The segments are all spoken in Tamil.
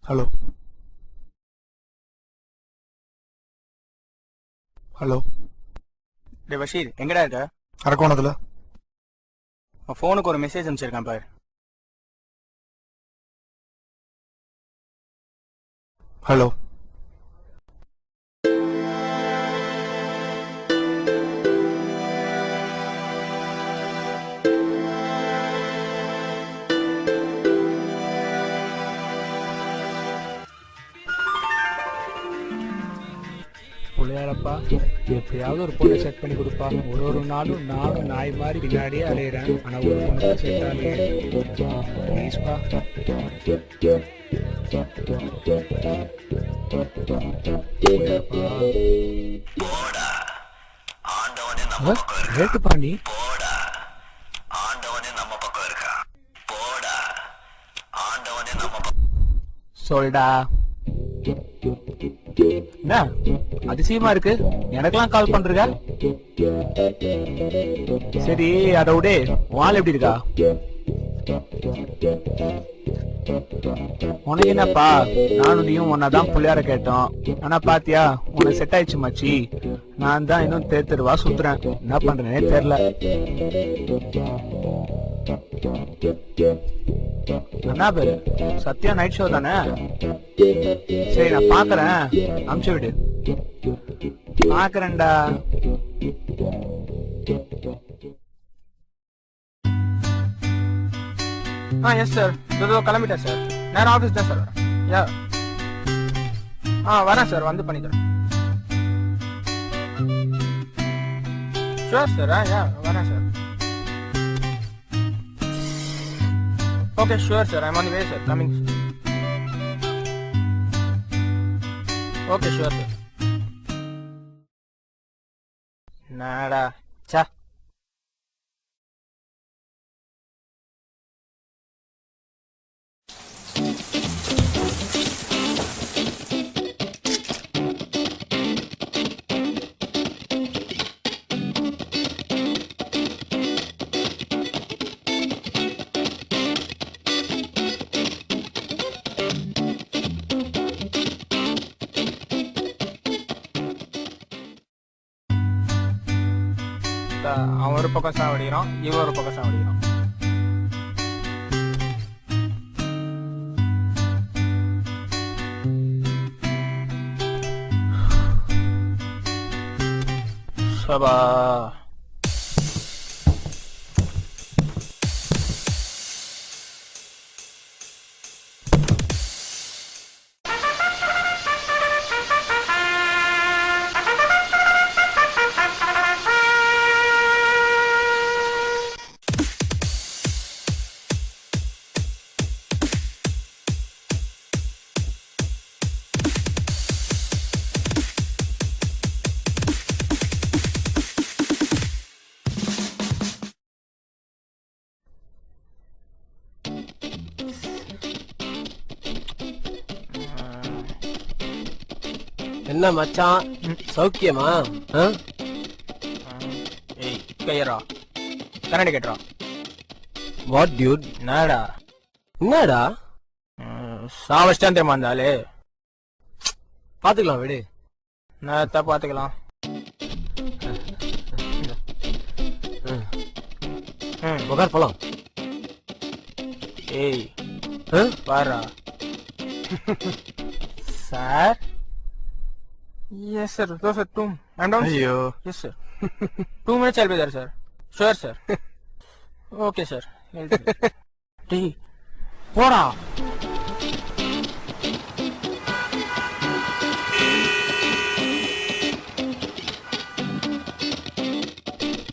Hello hello. டே பஷீர், எங்கடா இருக்க? அரக்கோணத்தில். உன் ஃபோனுக்கு ஒரு மெசேஜ் அனுப்பிச்சிருக்கேன் பாரு. ஹலோ. புள்ளையாரப்பா, எப்படியாவது ஒரு பொண்ணை செட் பண்ணி கொடுப்பா. ஒரு நாளும் நானும் நாய் மாதிரி பின்னாடியே அலையிறேன். ஆனா ஒரு பொண்ணு செட் ஆகலையே. ப்ளீஸ்ப்பா. ரேட்டு பாண்டி சொல்டா. என்ன அதிசயமா இருக்கு, எனக்கெல்லாம் கால் பண்றீங்க? சரி, அதை விட வால் எப்படி இருக்கா? உனக்கு என்னப்பா, நானும் நீயும் ஒன்னாதான் புள்ளையார கேட்டோம். ஆனா பாத்தியா, உனக்கு செட் ஆயிடுச்சு மச்சி. நான் தான் இன்னும் தெருவா சுத்துறேன். என்ன பண்றேனே தெரியல. அண்ணா பேரு சத்யா நைட் ஷோ தானே? சரி, நான் பாக்குறேன், அனுப்பிச்சு விடு. பாக்குறேன்டா. எஸ் சார், இதோ கிளம்பிட்டேன் சார். நேரம் ஆஃபீஸ் தான் சார் வரேன். யா வரேன் சார், வந்து பண்ணி தரேன். Sure sir. யா வரேன் sir. Okay, sure sir. I'm on the way sir, coming. Okay, sure sir. நாடா சா. அவன் ஒரு பக்கம் சாவடிக்கிறான், இவன் ஒரு பக்கம் சாவடிக்கிறான். சபா. என்ன மச்சான், சௌக்கியமா? ஏய் கையரா, கரண்டி கேட்டுறா. What Dude? என்னடா என்னடா சாவஸ்டான் தெரியுமா அந்த ஆளு? பாத்துக்கலாம் விடு. நேரத்தா பாத்துக்கலாம். உட்கார் போலாம். ஏய் பாரா sir. Yes sir, so sir, I'm down. ஐயோ. Yes sir. 2 minutes I'll be there sir. Sure sir. Okay sir. டேய் போடா.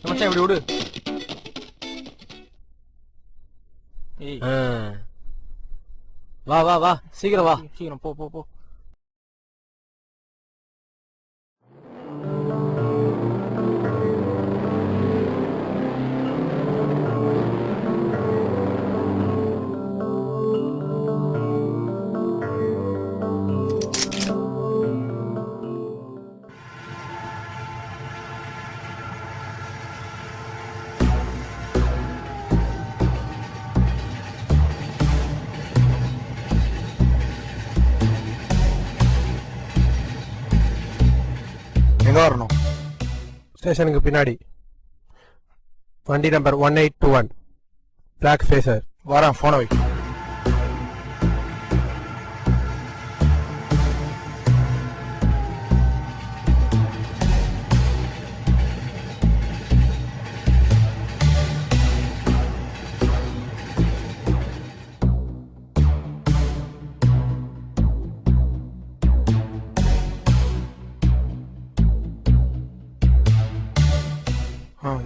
மச்சான் இப்படி விடு. ஏய் வா வா வா, சீக்கிரம் வா. சீக்கிரம் போ போ போ. எங்க வரணும்? ஸ்டேஷனுக்கு பின்னாடி வண்டி நம்பர் 1821 பிளாக் ஃபேசர். வரேன், போனை வை.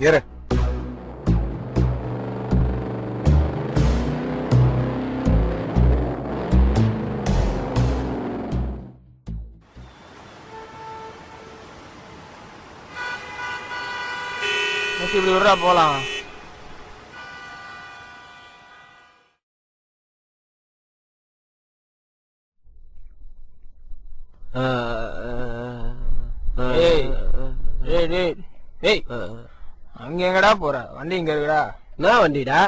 ஏறு. இப்படி விடுறா போலாம். ஏய் அங்க எங்கடா போற? வண்டி இங்க இருக்குடா. நான் வண்டிடா.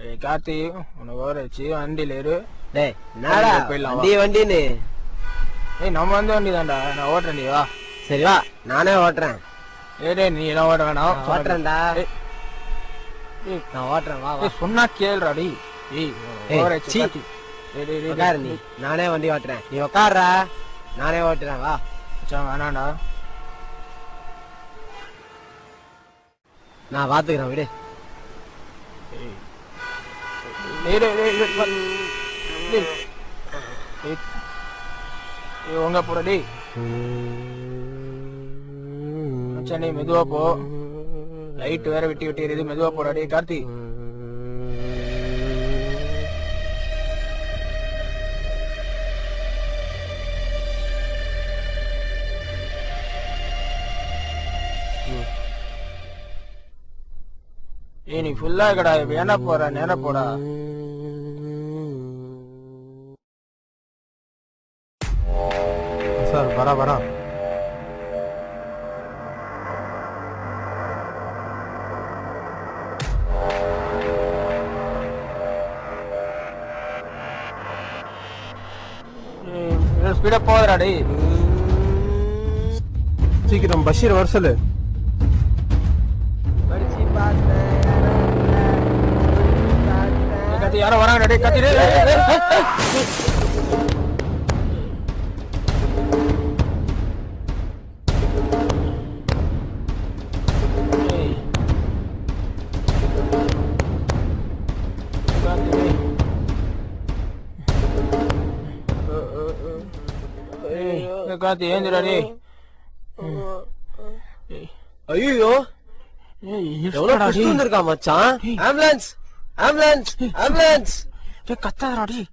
ஏய் கார்த்தி, உனக்கு ஓர வச்சு வண்டியில இரு. டேய் நாடா போயிடலாம். வண்டின்னு. ஏய் நம்ம வந்து வண்டி தான்டா, நான் ஓட்டுறேன், நீ வா. சரி வா, நானே ஓட்டுறேன். ஏய் நீ எல்லாம் ஓட்ட வேணாம், ஓட்டுறேன்டா. ஏய் நான் ஓட்டுறேன், வா வா. சொன்னா கேளுடா டேய். ஏய் ஓர வச்சு கார்த்தி. உட்காரு நீ, நானே வண்டி ஓட்டுறேன். நீ உட்காருடா, நானே ஓட்டுறேன், வா. வேணாண்டா, நான் பாத்துக்கிறேன், விடு. உங்க போற டேய். நீ மெதுவா போ, லைட் வேற விட்டி விட்டி எரியுது. மெதுவா போடா டேய் கார்த்தி. ஏய் நீ ஃபுல்லா இருக்கடா, வேணா போற, நேரா போடா. சார் வரா. ஸ்பீடா போதடா டேய். சீக்கிரம் பஷீர் வர சொல்லு. கத்தி யாரோ வராங்க டேய். கத்தி டேய். கார்த்தி ஏந்திரா டேய். ஐயோ எவ்வளவு புஷ்டு வந்திருக்கா மச்சான். Ambulance ambulance ambulance. டேய் கத்தாதடா டேய்.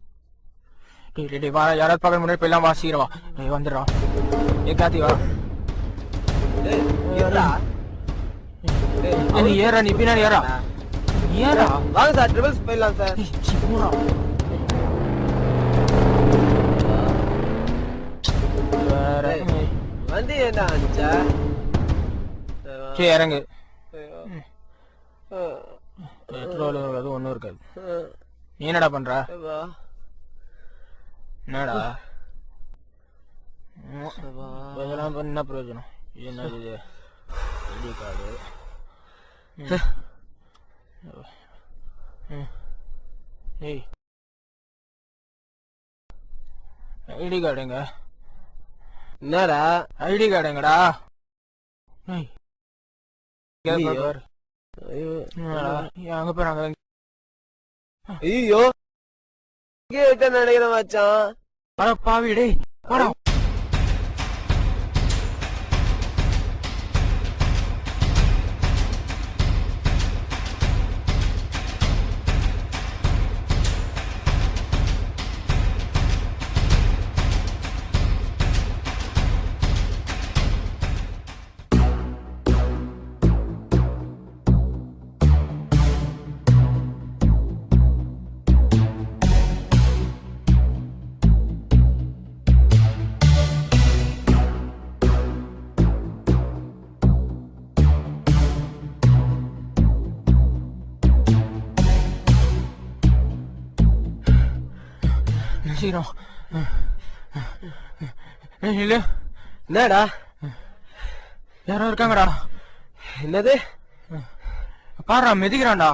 டேய் டேய் வா, யாராவது பக்கத்துல முன்னாடி போய்லாம், வா சீக்கிரம் வா. டேய் வந்துடுறா. ஏய் கார்த்தி வா. நீ ஏறா, நீ பின்னாடி ஏறா. ஏறா வாங்க சார், ட்ரிபிள்ஸ் போயிடலாம் சார். போடா. வண்டி என்ன ஆனிச்சா? சரி இறங்கு. பெட்ரோல் இருக்காது, ஒன்றும் இருக்காது. நீ என்னடா பண்ற? என்னடா இதெல்லாம் பண்ண பிரயோஜனம்? என்னது இது? ID card. ஏய் ஐடி கார்டு எங்க? என்னடா ஐடி கார்டு எங்கடா? அங்க போறாங்க. ஐயோ நினைக்கிறேன் மச்சான். பாவி டேய் போடா. என்னடா யாரோ இருக்காங்கடா. என்னது? பாருடா, மிதிக்கிறான்டா.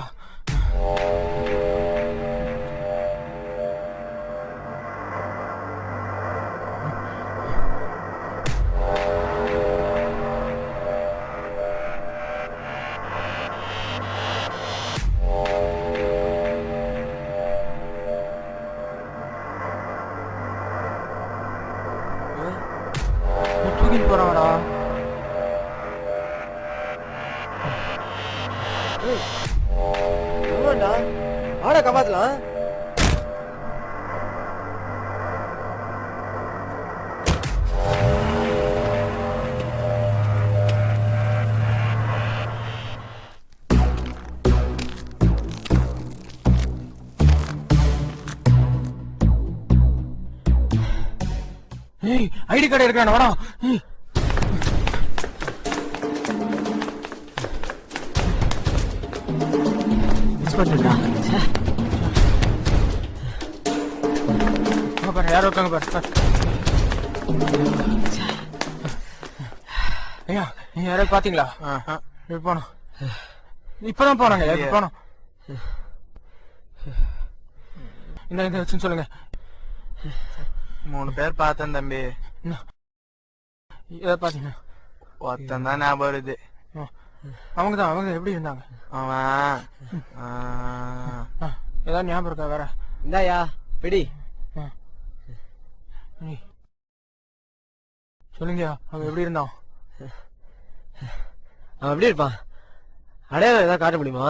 தூக்கிட்டு போறாங்கடா. ஆட காப்பாத்தலாம். ஏய், ஐடி கார்டு எடுக்கிறான், வாடா. ஏய், அங்க பாரு, யாரோ இருக்காங்க பாரு. ஐயா, நீங்க யாராவது பாத்தீங்களா? இப்ப போனோம். இப்பதான் போனாங்க. இப்ப போனோம். இந்த வச்சுன்னு சொல்லுங்க. 3 பேர் பார்த்தேன் தம்பி. எதை பாத்தீங்க? ஒருத்தன் தான் ஞாபகம் வருது. அவங்க எப்படி இருந்தாங்க? அவன் ஏதாவது ஞாபகம் இருக்கா வேற? இந்தாயா பிடி. சொல்லுங்க, அவன் எப்படி இருந்தான்? அவன் எப்படி இருப்பான்? அடையாளம் ஏதாவது காட்ட முடியுமா?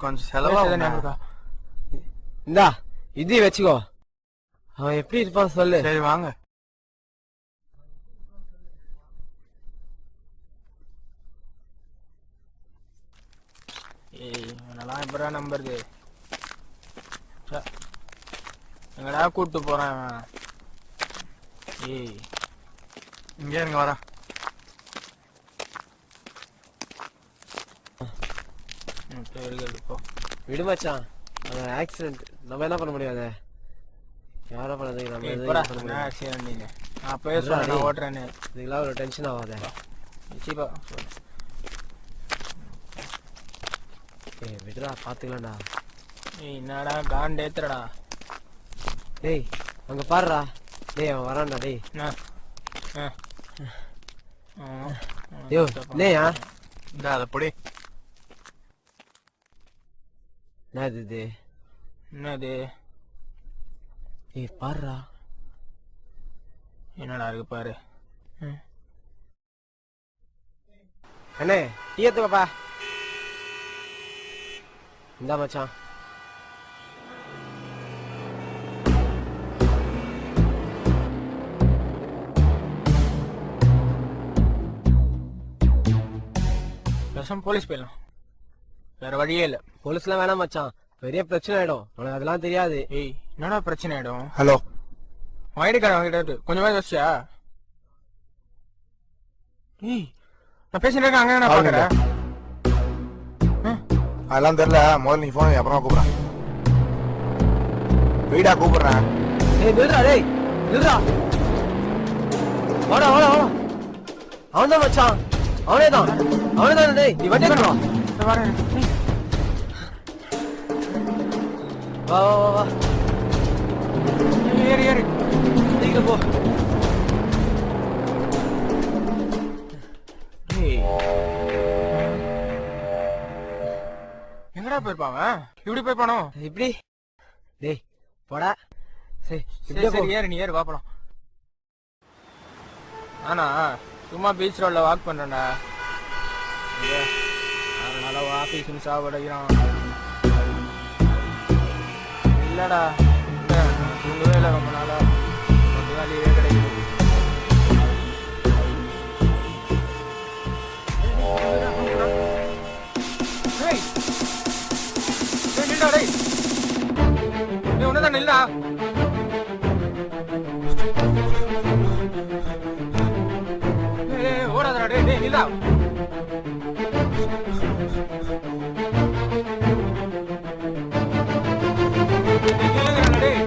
கொஞ்சம் ஏதாவது செலவா ஞாபகம் இருக்கா? இந்தா இது வச்சுக்கோ. அவன் எப்படி இருப்பான் சொல்லு. சரி வாங்க. ஏய், இவனெல்லாம் எப்படா நம்புறது? எங்கடா கூப்பிட்டு போறான் அவன்? ஏய், இங்கே இருங்க, வரேன். போ. விடு மச்சான், அவன் ஆக்சிடென்ட். நம்ம என்ன பண்ண முடியாது. யாரோ பண்ணது நம்ம ஏய், எதுவும் போடா. பண்ண என்ன முடியாது. ஆக்சிடென்ட் நீங்க? நான் அப்பவே சொன்னேன், நான் ஓட்டுறேன்னு. இதுக்கெல்லாம் ஒரு டென்ஷன் ஆகாத. சீப்பா சொல்லு. ஏய் விடுடா, பாத்துக்கலாம்டா. ஏய், என்னடா காண்ட் ஏத்துறடா. டேய் அங்க பாருடா. டேய் அவன் வரான்டா. டேய் யோ இல்லையா? இந்த அதை பொடி. என்னது இது? என்னது? ஏய் பாருடா. என்னடா இருக்கு பாரு. அண்ணே டீ எடுத்து பாப்பா. இந்தா மச்சான். பேசாம போலீஸ் போயிடலாம், வேற வழியே இல்ல. போலீஸ்லாம் வேணாம் மச்சான், பெரிய பிரச்சனை ஆயிடும். உனக்கு அதெல்லாம் தெரியாது. ஏய், என்னடா பிரச்சனை ஆயிடும்? ஹலோ, ஐடி கார்டு வாங்கிட்டு இருக்கு, கொஞ்சமா யோசிச்சியா? ஏய், நான் பேசிட்டு இருக்கேன், அங்க நான் பாக்குறேன். அதெல்லாம் தெரியல. முதல்ல நீ போன் அப்புறமா கூப்பிடுறேன். வீடா கூப்பிடுறேன். டேய் நில்றா. டேய் நில்றா. வாடா வாடா வாடா. அவன்தான் மச்சான், அவனேதான் அவனேதான். டேய் நீ வண்டி எடுத்துட்டு வா. வரேன். வா வா வா வா. ஏறி ஏறி சீக்கிரம் போ. எங்கடா போயிருப்பாங்க? இப்படி போயிருப்பானோ? இப்படி? டேய் போடா. சரி சரி சரி, ஏறு நீ ஏறு, வா போலாம். ஆனா சும்மா பீச் ரோட்ல வாக் பண்றேன்டா. அதனால ஆபீஸ் சாப்பிடுறான். இல்லடா, தூங்கவே இல்லை ரொம்ப நாளா. கொஞ்ச நாள் லீவே கிடைக்குது. நில்டா டேய், நீ ஒண்ணுதான் நில்லா. ஓடாதடா டேய், டேய் நில்லா. டேய்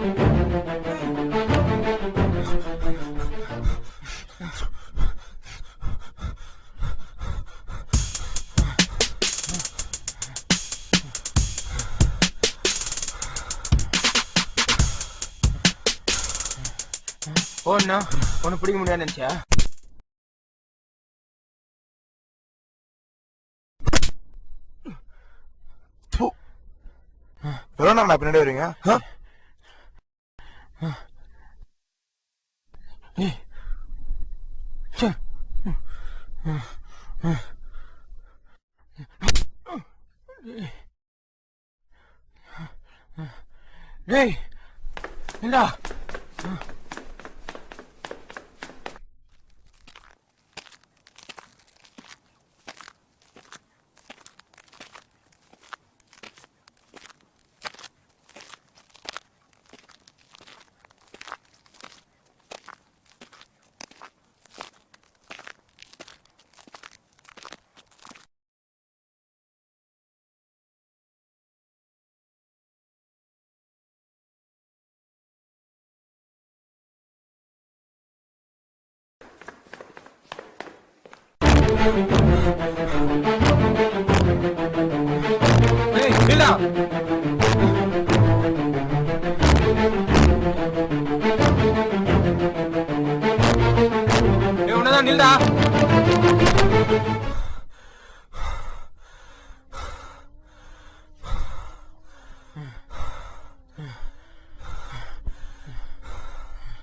ஓண்ணா ஒன்னு பிடிக்க முடியாது நினைச்சா? நான் பின்னாடி வரீங்க? டேய் இந்தா. ஏய் நில்லா. ஏய் உன்னதான் நில்டா.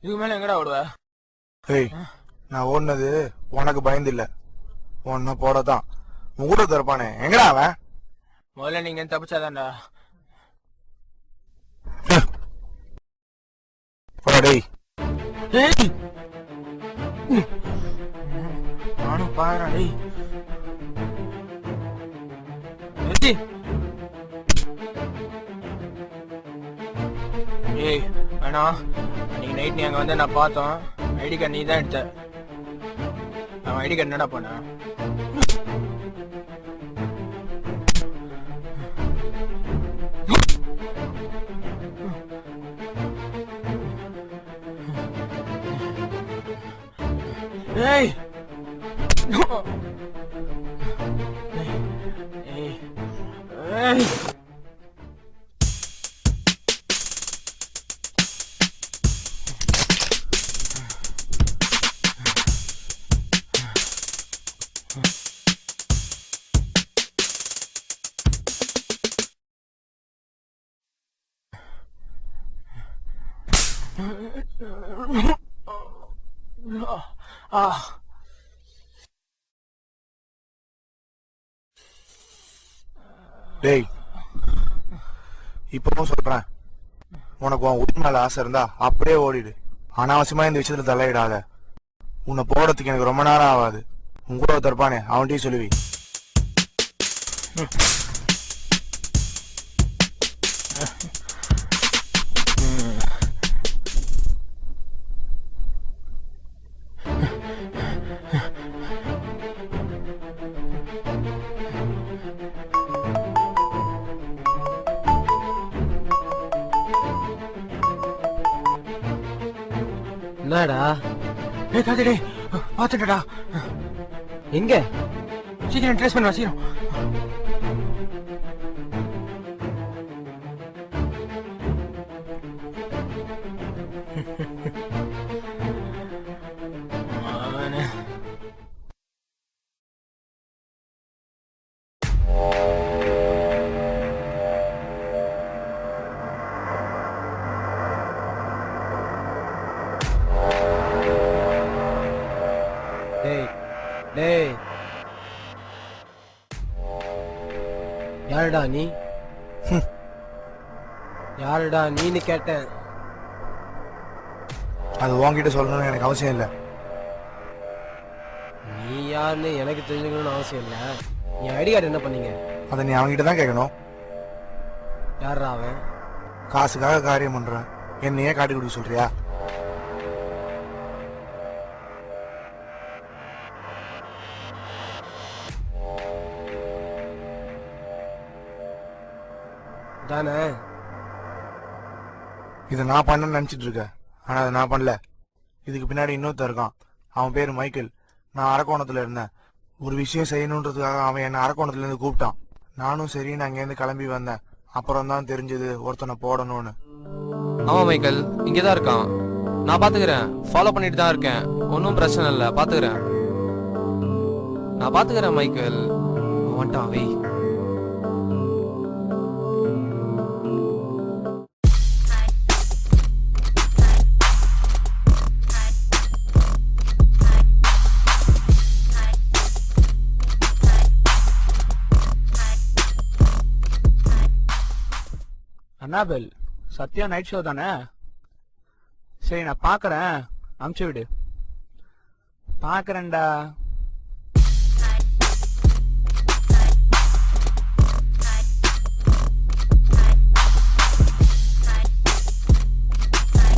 இதுக்கு மேல எங்கடா ஓடுவ? ஏய் நான் ஓடுனது உனக்கு பயந்து இல்ல, ஒன்ன போடதான். உன் கூட தரப்பானே எங்கடா அவன்? முதல்ல நீங்க தப்பிச்சாதான்டா. டேய் ஏய் நானும் பாக்குறேன். டேய் ஏய் வேணா, நீங்க நைட் நீ அங்க வந்து நான் பார்த்தோம். ஐடி கார்டு நீ தான் எடுத்த. அவன் ஐடி கார்டு என்னடா பண்ண? ஏய் ஏய் ஏய் டேய் இப்பவும் சொல்றேன், உனக்கு உன் உயிர் மேல ஆசை இருந்தா அப்படியே ஓடிடு. அனாவசியமா இந்த விஷயத்துல தலையிடாத. உன்னை போறதுக்கு எனக்கு ரொம்ப நேரம் ஆகாது. உன் கூட தரப்பானே அவன்கிட்டயும் சொல்லுவி. என்னடா? ஏய் காத்து டேய் பாத்துட்டடா. எங்க? சீக்கிரம் ட்ரேஸ் பண்ணுவா சீக்கிரம். டேய் டேய் யாருடா நீ? யாருடா நீன்னு கேட்டேன். அது உன்கிட்ட சொல்லணும்னு எனக்கு அவசியம் இல்லை. நீ யாருன்னு எனக்கு தெரிஞ்சுக்கணும்னு அவசியம் இல்லை. என் ஐடி கார்டு என்ன பண்ணீங்க? அதை நீ அவன்கிட்ட தான் கேட்கணும். யாருடா அவன்? காசுக்காக காரியம் பண்றேன், என்னையே காட்டி கொடுக்க சொல்றியா? தானே? இதை நான் பண்ணணும்னு நினைச்சிட்டு இருக்கேன், ஆனா அதை நான் பண்ணல. இதுக்கு பின்னாடி இன்னொருத்தர் இருக்கான். அவன் பேரு மைக்கேல். நான் அரக்கோணத்துல இருந்தேன். ஒரு விஷயம் செய்யணுன்றதுக்காக அவன் என்ன அரக்கோணத்துல இருந்து கூப்பிட்டான். நானும் சரி நான் இங்கேருந்து கிளம்பி வந்தேன். அப்புறம் தான் தெரிஞ்சது ஒருத்தனை போடணும்னு. ஆமா மைக்கேல் இங்கதான் இருக்கான். நான் பாத்துக்கிறேன். ஃபாலோ பண்ணிட்டு தான் இருக்கேன். ஒன்றும் பிரச்சனை இல்லை, பாத்துக்கிறேன். நான் பாத்துக்கிறேன் மைக்கேல். வந்துட்டான் வை. அண்ணாபெல், சத்யா நைட் ஷோ தானே? சரி, நான் பாக்குறேன், அமுச்சு விடு. பாக்குறேன்டா.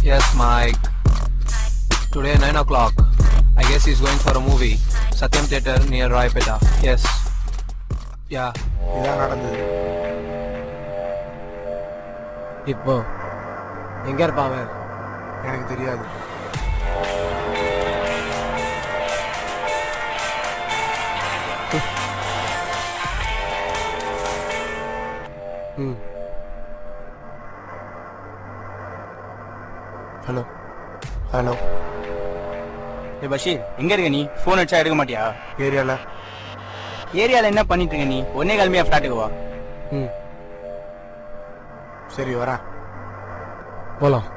Yes, Mike. Today 9 o'clock. I guess he's going for a movie. Satyam Theatre near Raipeta. Yes. Yeah. இதான் நடந்தது. இப்போ எங்க இருப்பான் அவன்? எனக்கு தெரியாது. ம். Hello hello. ஏ பஷீர், எங்க இருக்க நீ? போன் அடிச்சா எடுக்க மாட்டியா? ஏரியால ஏரியால என்ன பண்ணிட்டு இருக்க நீ? ஒன்னே கிளம்பியா ஃபிளாட்டுக்கு வா. ம். சரி வரேன். போலாம்.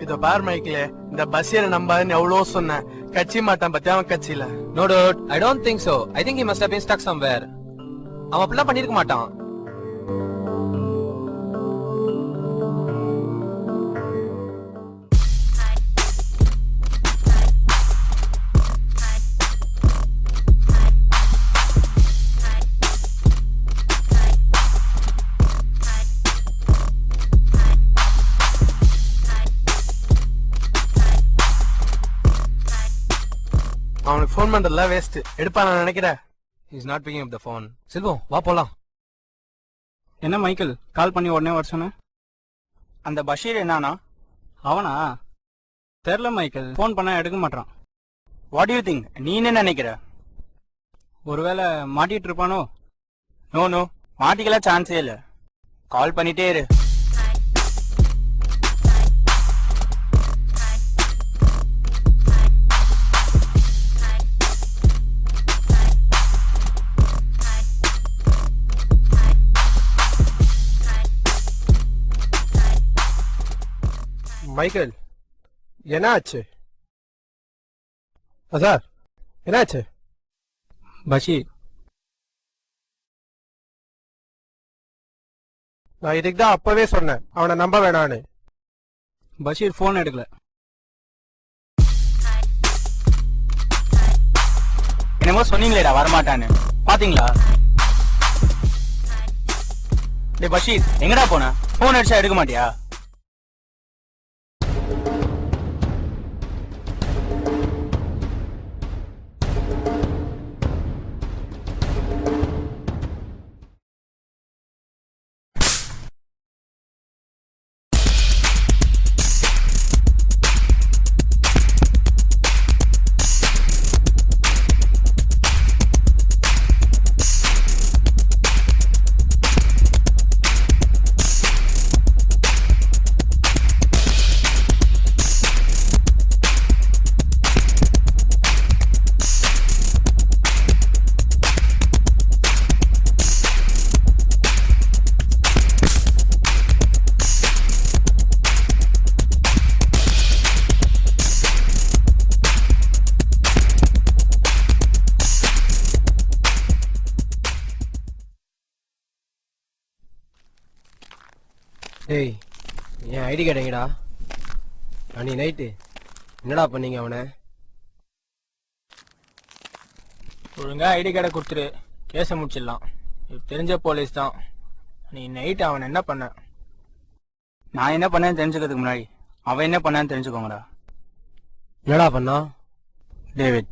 இத பார் மைக்கில, இந்த பஷீரை நம்பாதுன்னு எவ்வளவு சொன்னேன். கட்சி மாட்டான் பத்தி அவன் கட்சியில. No dude, I don't think so. I think he must have been stuck somewhere. அவன் அப்படிலாம் பண்ணிருக்க மாட்டான். அவனுக்கு போன் பண்றதுலாம் வேஸ்ட். எடுப்பா நான் நினைக்கிறேன். He's not picking up the phone. செல்வம், வா போலாம். என்ன மைக்கேல், கால் பண்ணி உடனே வர சொன்ன? அந்த பஷீர் என்னானா? அவனா? தெரியல மைக்கேல், ஃபோன் பண்ணா எடுக்க மாட்டான். What you think? நீ என்ன நினைக்கிற? ஒருவேளை மாட்டிட்டு இருப்பானோ? நோ நோ, மாட்டிக்கலாம் சான்ஸே இல்ல. கால் பண்ணிட்டே இரு. மைக்கேல், என்ன ஆச்சு? சார், என்ன ஆச்சு? பஷீர், நான் இதுக்கு தான் அப்பவே சொன்னேன், அவனை நம்ப வேணான்னு. பஷீர் ஃபோன் எடுக்கல. என்னமோ சொன்னீங்களேடா வரமாட்டான்னு, பாத்தீங்களா? டேய் பஷீர், எங்கடா போன? ஃபோன் அடிச்சா எடுக்க மாட்டியா? டேய், என் ஐடி கேட்டீங்கடா. அன்னி நைட்டு என்னடா பண்ணீங்க அவனை? ஒழுங்கா ஐடி கார்டை கொடுத்துரு, கேஸை முடிச்சிடலாம். இது தெரிஞ்ச போலீஸ் தான். நீ நைட் அவன் என்ன பண்ண? நான் என்ன பண்ணேன்னு தெரிஞ்சுக்கிறதுக்கு முன்னாடி அவன் என்ன பண்ணான்னு தெரிஞ்சுக்கோங்கடா. என்னடா பண்ணா? டேவிட்,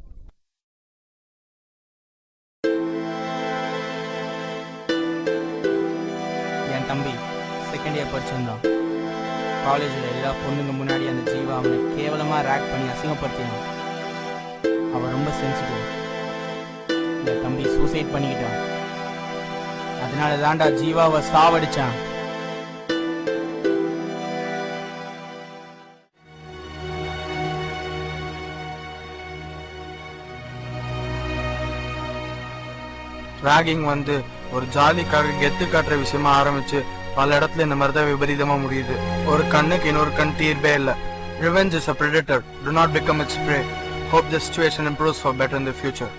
பொண்ணுங்க முன்னாடி அந்த ஜீவா அவனை கேவலமாக ரேக் பண்ணி அசிங்கப்படுத்தினான். அவன் ரொம்ப சென்சிட்டிவ். என் தம்பி சூசைட் பண்ணிக்கிட்டான். அதனால தான்டா ஜீவாவை சாவடிச்சான். ராகிங் வந்து ஒரு ஜாலிக்காக கெத்து காட்டுற விஷயமா ஆரம்பிச்சு பல இடத்துல இந்த மாதிரி தான் விபரீதமா முடியுது. ஒரு கண்ணுக்கு இன்னொரு கண் தீர்வே இல்ல. Revenge is a predator. Do not become its prey. Hope the situation improves for better in the future.